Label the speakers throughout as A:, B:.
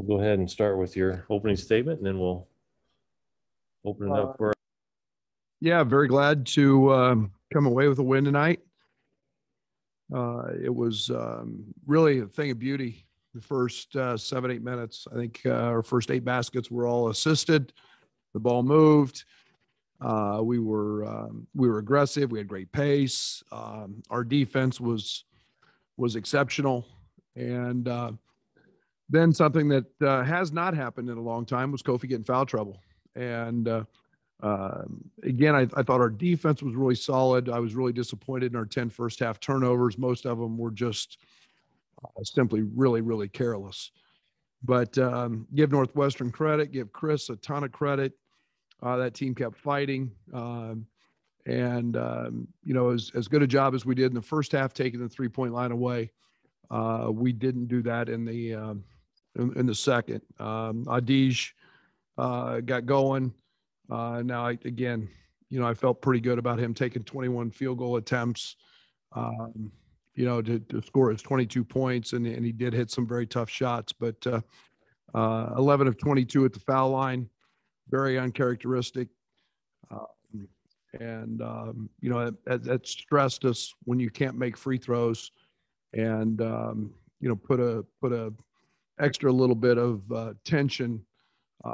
A: we'll go ahead and start with your opening statement, and then we'll open it up for.
B: Yeah, very glad to come away with a win tonight. It was really a thing of beauty. The first 7-8 minutes, I think our first 8 baskets were all assisted. The ball moved. We were aggressive. We had great pace. Our defense was exceptional, and then something that has not happened in a long time was Kofi getting foul trouble. And again, I thought our defense was really solid. I was really disappointed in our 10 first half turnovers. Most of them were just simply really, really careless. But give Northwestern credit, give Chris a ton of credit. That team kept fighting. And as good a job as we did in the first half, taking the 3-point line away, we didn't do that in the second. Adij got going. Now, I felt pretty good about him taking 21 field goal attempts, to score his 22 points, and he did hit some very tough shots. But 11 of 22 at the foul line, very uncharacteristic. That stressed us when you can't make free throws, and put a extra little bit of tension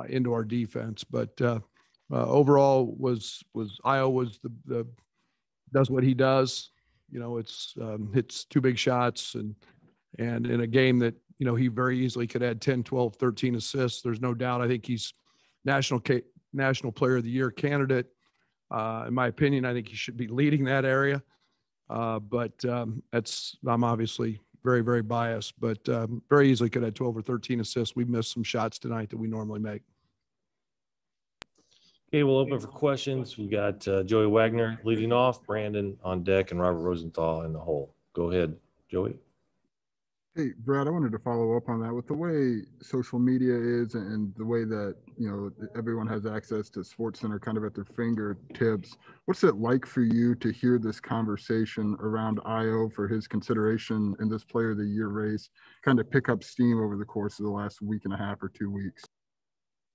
B: into our defense. But overall, Io does what he does. It's hits 2 big shots, and in a game that he very easily could add 10, 12, 13 assists. There's no doubt. I think he's National Player of the Year candidate. In my opinion, I think he should be leading that area. But I'm obviously very, very biased, but very easily could have 12 or 13 assists. We missed some shots tonight that we normally make.
A: Okay, we'll open for questions. We got Joey Wagner leading off, Brandon on deck, and Robert Rosenthal in the hole. Go ahead, Joey.
C: Hey, Brad, I wanted to follow up on that. With the way social media is and the way that, everyone has access to SportsCenter kind of at their fingertips, what's it like for you to hear this conversation around Io for his consideration in this Player of the Year race kind of pick up steam over the course of the last week and a half or 2 weeks?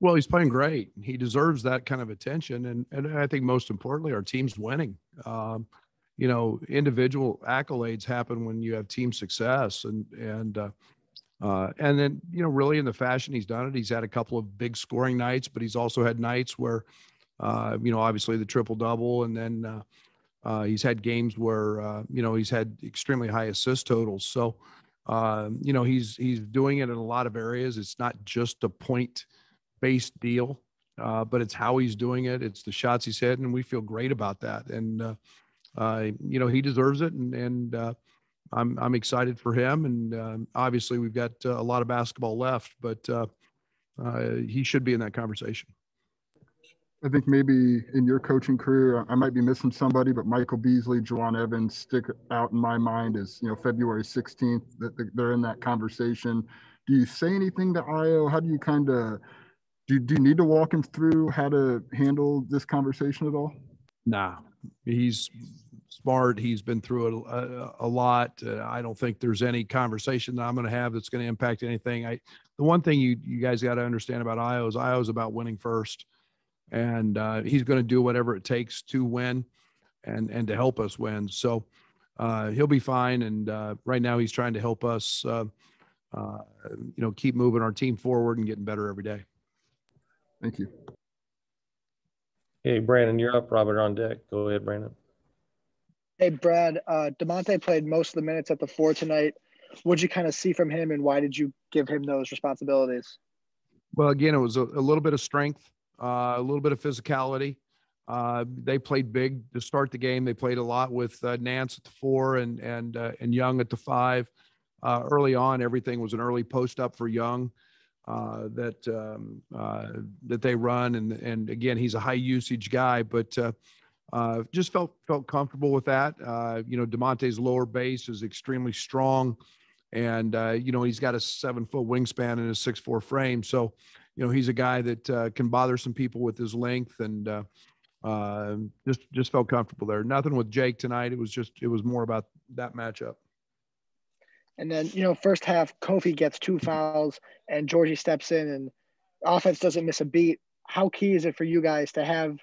B: Well, he's playing great. He deserves that kind of attention. And I think most importantly, our team's winning. Individual accolades happen when you have team success. And then, really in the fashion he's done it, he's had a couple of big scoring nights, but he's also had nights where, obviously the triple-double. And then he's had games where, he's had extremely high assist totals. So, he's doing it in a lot of areas. It's not just a point-based deal, but it's how he's doing it. It's the shots he's hit, and we feel great about that. And, he deserves it, and I'm excited for him. And obviously, we've got a lot of basketball left, but he should be in that conversation.
C: I think maybe in your coaching career, I might be missing somebody, but Michael Beasley, Juwan Evans stick out in my mind as, February 16th, that they're in that conversation. Do you say anything to Io? How do you do you need to walk him through how to handle this conversation at all?
B: Nah, he's smart. He's been through it a lot. I don't think there's any conversation that I'm going to have that's going to impact anything. The one thing you guys got to understand about Io is about winning first. And he's going to do whatever it takes to win and to help us win. So he'll be fine. And right now he's trying to help us, keep moving our team forward and getting better every day.
C: Thank you.
A: Hey, Brandon, you're up. Robert on deck. Go ahead, Brandon.
D: Hey, Brad, DeMonte played most of the minutes at the 4 tonight. What'd you kind of see from him, and why did you give him those responsibilities?
B: Well, again, it was a little bit of strength, a little bit of physicality. They played big to start the game. They played a lot with Nance at the 4 and Young at the 5. Early on, everything was an early post up for Young that they run. And again, he's a high usage guy, but just felt comfortable with that. DeMonte's lower base is extremely strong, and he's got a 7-foot wingspan and a 6'4" frame. So, he's a guy that can bother some people with his length, and just felt comfortable there. Nothing with Jake tonight. It was more about that matchup.
D: And then, first half, Kofi gets 2 fouls and Georgie steps in and offense doesn't miss a beat. How key is it for you guys to have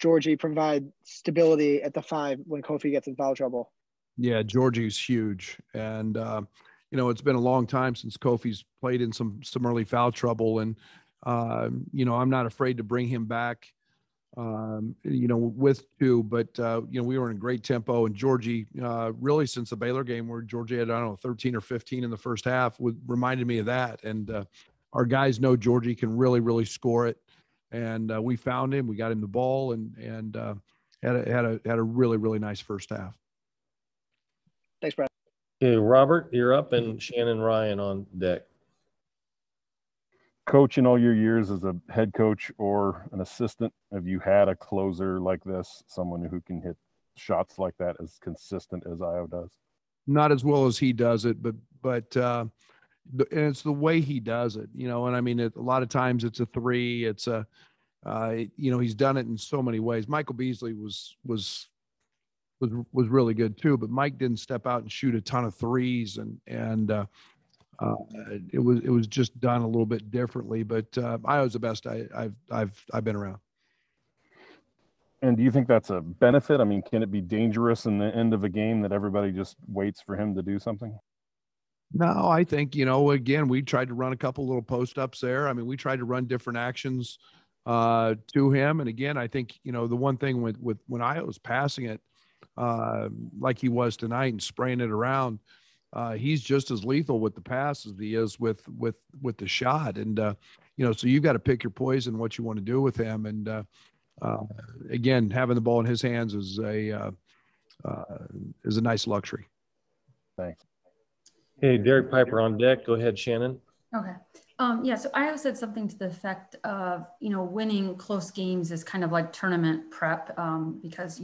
D: Georgie provide stability at the 5 when Kofi gets in foul trouble?
B: Yeah, Georgie's huge. And, it's been a long time since Kofi's played in some early foul trouble. And, I'm not afraid to bring him back, with 2, but, we were in a great tempo, and Georgie, really since the Baylor game where Georgie had, 13 or 15 in the first half, reminded me of that. And, our guys know Georgie can really, really score it. And, we found him, we got him the ball, and had a really, really nice first half.
D: Thanks, Brad.
A: Okay, Robert, you're up, and Shannon Ryan on deck.
E: Coach, in all your years as a head coach or an assistant, have you had a closer like this, someone who can hit shots like that as consistent as Io does?
B: Not as well as he does it, but and it's the way he does it, and I mean, a lot of times it's a 3, it's a, he's done it in so many ways. Michael Beasley was really good too, but Mike didn't step out and shoot a ton of 3s, and it was just done a little bit differently. But Io's the best I've been around.
E: And do you think that's a benefit? I mean, can it be dangerous in the end of a game that everybody just waits for him to do something?
B: No, I think, again, we tried to run a couple little post ups there. I mean, we tried to run different actions to him. And again, I think, the one thing with when Io was passing it, like he was tonight and spraying it around, he's just as lethal with the pass as he is with the shot. And, so you've got to pick your poison, what you want to do with him. And, again, having the ball in his hands is a nice luxury.
E: Thanks.
A: Hey, Derek Piper on deck. Go ahead, Shannon.
F: Okay. Yeah, so Io said something to the effect of, winning close games is kind of like tournament prep, because,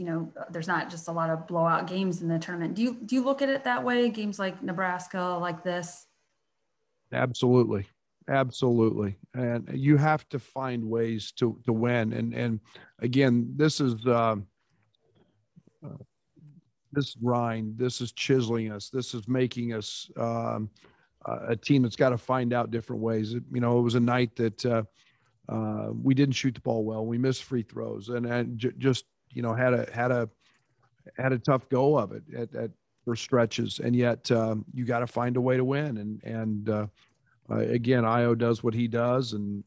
F: there's not just a lot of blowout games in the tournament. Do you look at it that way? Games like Nebraska, like this? Absolutely.
B: And you have to find ways to win. And again, this is grind. This is chiseling us. This is making us a team that's got to find out different ways. It was a night that we didn't shoot the ball well. We missed free throws, and just had a tough go of it at for stretches. And yet you got to find a way to win. And again, Io does what he does, and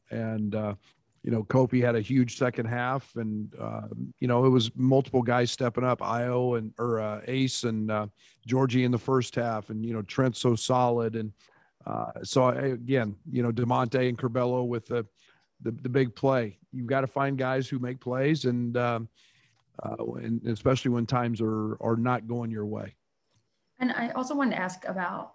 B: Kofi had a huge second half, and it was multiple guys stepping up, Io or Ace and Georgie in the first half, and Trent's so solid, and so again, DeMonte and Curbelo with the big play. You've got to find guys who make plays, and especially when times are not going your way.
F: And I also wanted to ask about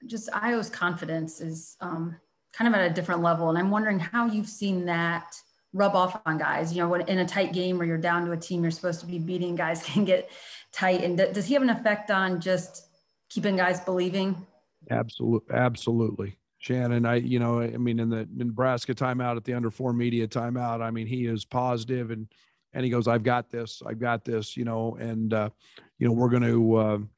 F: just Io's confidence is kind of at a different level. And I'm wondering how you've seen that rub off on guys, when in a tight game where you're down to a team you're supposed to be beating, guys can get tight. And does he have an effect on just keeping guys believing?
B: Absolutely. Shannon, in the Nebraska timeout, at the under 4 media timeout, I mean, he is positive and he goes, I've got this, and we're going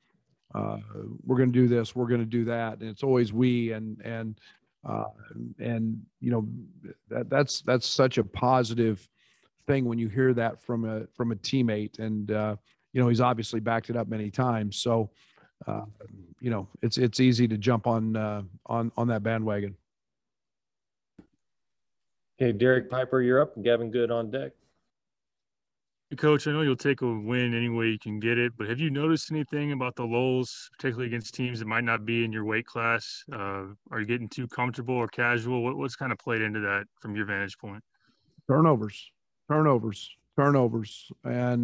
B: to do this, we're going to do that. And it's always we, that's such a positive thing when you hear that from a teammate. And he's obviously backed it up many times. So it's easy to jump on that bandwagon.
A: Okay, Derek Piper, you're up. Gavin Good on deck.
G: Coach, I know you'll take a win any way you can get it, but have you noticed anything about the lulls, particularly against teams that might not be in your weight class? Are you getting too comfortable or casual? What's kind of played into that from your vantage point?
B: Turnovers. And,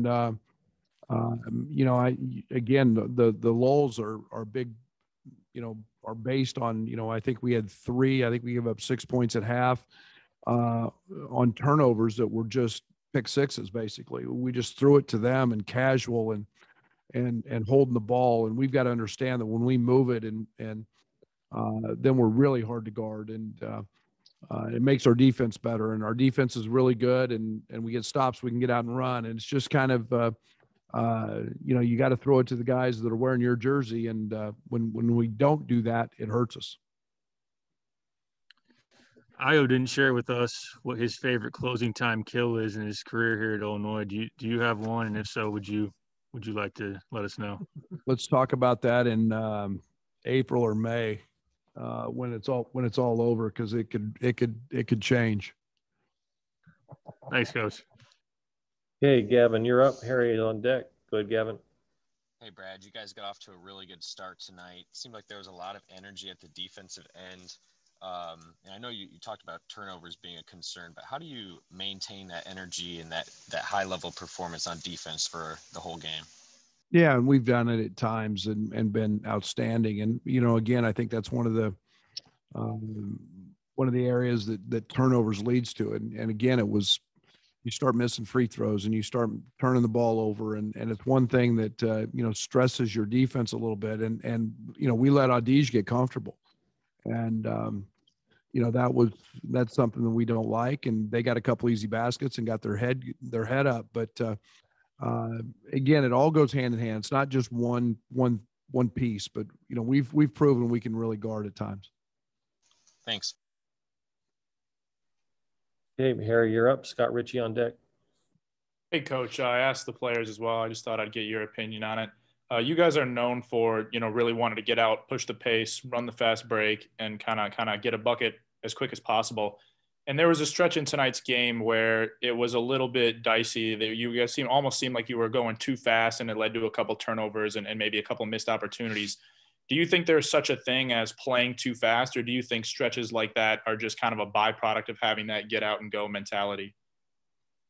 B: the lulls are big, are based on, I think we had 3, I think we gave up 6 points at half on turnovers that were just pick sixes. Basically, we just threw it to them and casual and holding the ball. And we've got to understand that when we move it and then we're really hard to guard, and it makes our defense better. And our defense is really good, and we get stops, we can get out and run. And it's just kind of You got to throw it to the guys that are wearing your jersey. And when we don't do that, it hurts us.
G: Io didn't share with us what his favorite closing time kill is in his career here at Illinois. Do you have one? And if so, would you like to let us know?
B: Let's talk about that in April or May when it's all over, because it could change.
G: Thanks, Coach.
A: Okay, Gavin, you're up. Harry is on deck. Go ahead, Gavin.
H: Hey, Brad, you guys got off to a really good start tonight. It seemed like there was a lot of energy at the defensive end. And I know you talked about turnovers being a concern, but how do you maintain that energy and that high level performance on defense for the whole game?
B: Yeah, and we've done it at times and been outstanding. And again, I think that's one of the areas that turnovers leads to. And again, it was, you start missing free throws and you start turning the ball over, and it's one thing that stresses your defense a little bit. And we let Adige get comfortable, and that's something that we don't like. And they got a couple easy baskets and got their head up, but again, it all goes hand in hand. It's not just one piece, but we've proven we can really guard at times.
H: Thanks.
A: Okay, Harry, you're up. Scott Ritchie on deck.
I: Hey, Coach. I asked the players as well. I just thought I'd get your opinion on it. You guys are known for, really wanting to get out, push the pace, run the fast break, and kind of get a bucket as quick as possible. And there was a stretch in tonight's game where it was a little bit dicey. You guys almost seemed like you were going too fast, and it led to a couple turnovers and maybe a couple missed opportunities. Do you think there's such a thing as playing too fast, or do you think stretches like that are just kind of a byproduct of having that get out and go mentality?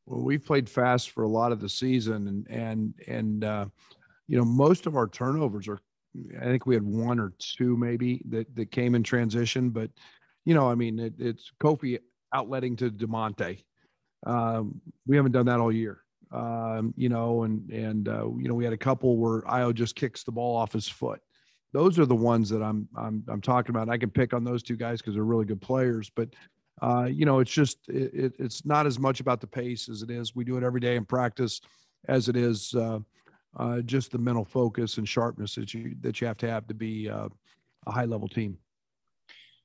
B: Well, we've played fast for a lot of the season, and most of our turnovers are, I think we had one or two maybe that came in transition, but it's Kofi outletting to DeMonte. We haven't done that all year. We had a couple where Io just kicks the ball off his foot. Those are the ones that I'm talking about. And I can pick on those two guys because they're really good players, but it's just it's not as much about the pace as it is. We do it every day in practice, as it is just the mental focus and sharpness that you have to be a high level team.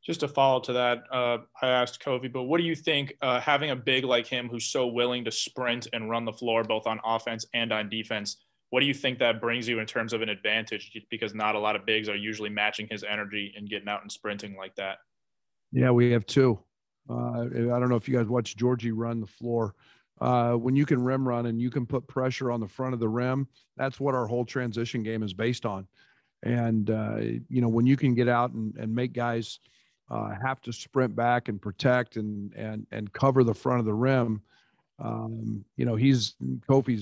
I: Just to follow to that, I asked Kofi, but what do you think having a big like him who's so willing to sprint and run the floor both on offense and on defense, what do you think that brings you in terms of an advantage? Because not a lot of bigs are usually matching his energy and getting out and sprinting like that.
B: Yeah, we have two. I don't know if you guys watch Georgie run the floor. When you can rim run and you can put pressure on the front of the rim, that's what our whole transition game is based on. And, when you can get out and make guys have to sprint back and protect and cover the front of the rim, Kofi's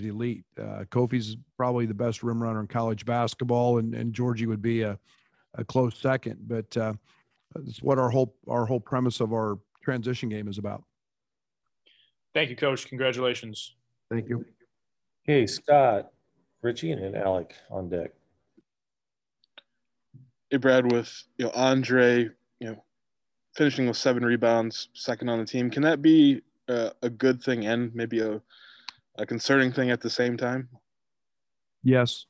B: elite. Kofi's probably the best rim runner in college basketball, and Georgie would be a close second. But it's what our whole premise of our transition game is about.
I: Thank you, Coach. Congratulations.
B: Thank you.
A: Hey, Scott Ritchie and then Alec on deck.
J: Hey, Brad, with Andre, finishing with 7 rebounds, second on the team, can that be a good thing and maybe a concerning thing at the same time?
B: Yes,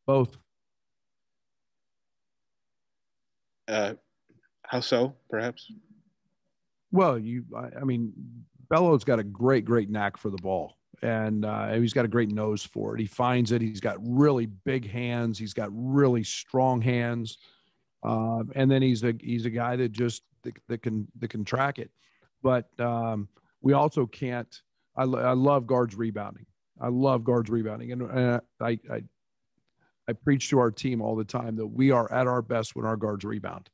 B: both.
J: How so, perhaps?
B: Well, Bello's got a great knack for the ball, and he's got a great nose for it. He finds it. He's got really big hands. He's got really strong hands, and then he's a guy that can track it. But we also can't. I love guards rebounding. I love guards rebounding, and I preach to our team all the time that we are at our best when our guards rebound,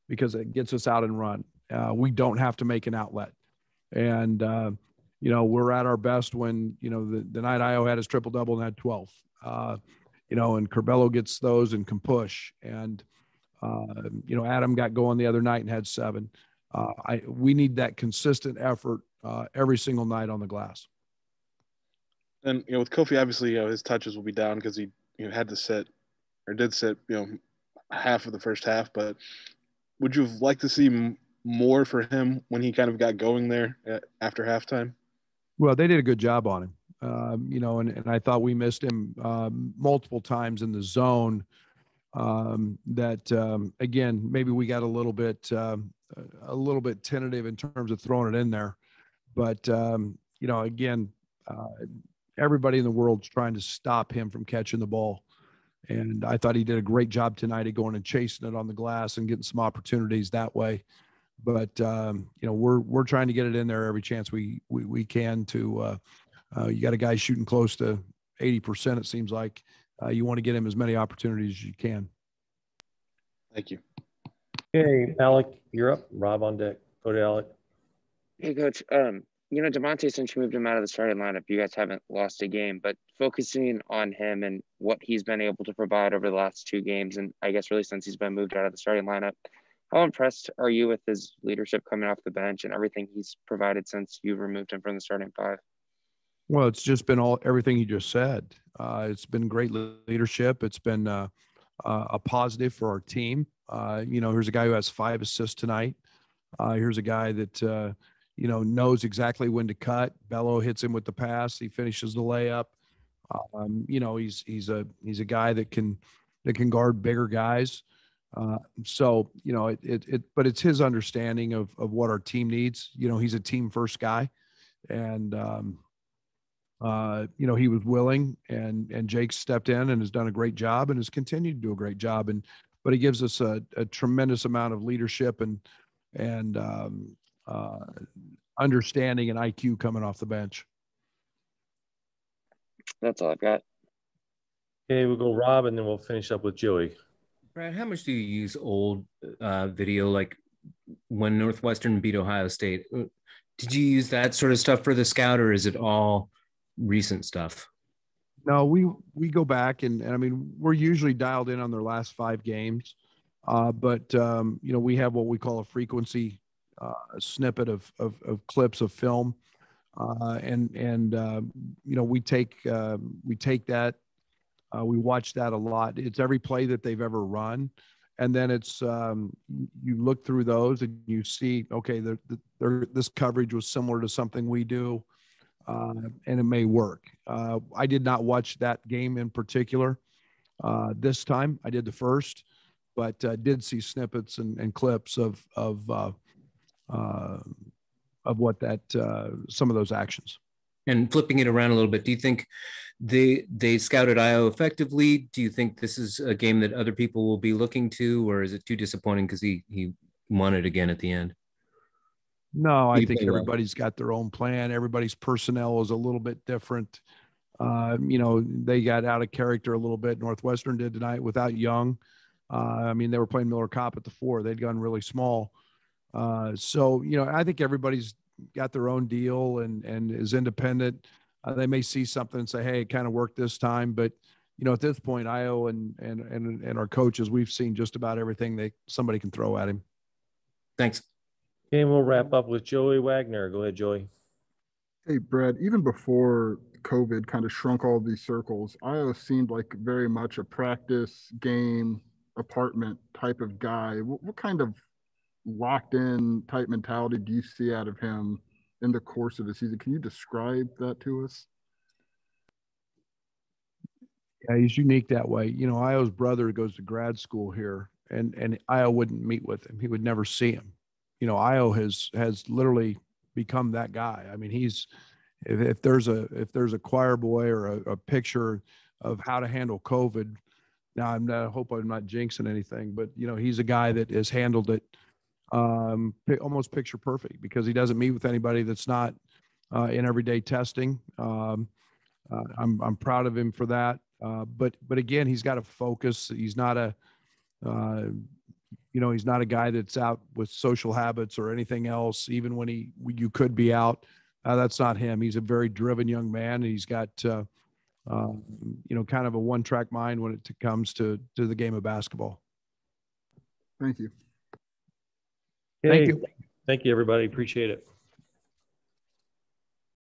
B: because it gets us out and run. We don't have to make an outlet. And, we're at our best when, the night Io had his triple double and had 12, and Curbelo gets those and can push. And, Adam got going the other night and had 7. We need that consistent effort every single night on the glass.
J: And, with Kofi, obviously, his touches will be down because he had to sit or did sit, half of the first half. But would you have liked to see more for him when he kind of got going there after halftime?
B: Well, they did a good job on him. and I thought we missed him multiple times in the zone. Again, maybe we got a little bit tentative in terms of throwing it in there, but again, everybody in the world's trying to stop him from catching the ball. And I thought he did a great job tonight of going and chasing it on the glass and getting some opportunities that way. But we're trying to get it in there every chance we can. To you got a guy shooting close to 80%. It seems like you want to get him as many opportunities as you can.
J: Thank you.
A: Okay, Alec, you're up. Rob on deck. Go to Alec.
K: Hey, Coach. DeMonte, since you moved him out of the starting lineup, you guys haven't lost a game, but focusing on him and what he's been able to provide over the last 2 games, and I guess really since he's been moved out of the starting lineup, how impressed are you with his leadership coming off the bench and everything he's provided since you removed him from the starting 5?
B: Well, it's just been everything you just said. It's been great leadership. It's been a positive for our team. Here's a guy who has 5 assists tonight. Here's a guy that knows exactly when to cut. Bello hits him with the pass. He finishes the layup. He's a guy that can guard bigger guys. But it's his understanding of what our team needs. He's a team first guy, and he was willing, and Jake stepped in and has done a great job and has continued to do a great job. But he gives us a tremendous amount of leadership and understanding and IQ coming off the bench.
K: That's all I've got.
A: Okay, we'll go Rob, and then we'll finish up with Joey.
L: Brad, how much do you use old video, like when Northwestern beat Ohio State? Did you use that sort of stuff for the scout, or is it all recent stuff?
B: No, we go back and I mean, we're usually dialed in on their last 5 games. But we have what we call a frequency snippet of clips of film. We take that, we watch that a lot. It's every play that they've ever run. And then it's, you look through those and you see, okay, this coverage was similar to something we do. And it may work. I did not watch that game in particular. This time I did the first, but did see snippets and clips of what some of those actions.
L: And flipping it around a little bit, do you think they scouted Io effectively? Do you think this is a game that other people will be looking to, or is it too disappointing because he won it again at the end?
B: No, I think everybody's got their own plan. Everybody's personnel is a little bit different. They got out of character a little bit. Northwestern did tonight without Young. They were playing Miller Kopp at the 4. They'd gone really small. I think everybody's got their own deal and is independent. They may see something and say, hey, it kind of worked this time. But, at this point, Io and our coaches, we've seen just about everything somebody can throw at him.
L: Thanks.
A: Okay, we'll wrap up with Joey Wagner. Go ahead, Joey.
C: Hey, Brad, even before COVID kind of shrunk all these circles, Io seemed like very much a practice, game, apartment type of guy. What kind of locked in type mentality do you see out of him in the course of the season? Can you describe that to us?
B: Yeah, he's unique that way. Io's brother goes to grad school here, and Io wouldn't meet with him. He would never see him. Io has literally become that guy. I mean, if there's a choir boy or a picture of how to handle COVID. Now, I hope I'm not jinxing anything, but he's a guy that has handled it almost picture perfect because he doesn't meet with anybody that's not in everyday testing. I'm proud of him for that. But again, he's got to focus. He's not he's not a guy that's out with social habits or anything else. Even when you could be out, that's not him. He's a very driven young man. And he's got kind of a one-track mind when it comes to the game of basketball.
C: Thank you.
A: Thank you, everybody. Appreciate it.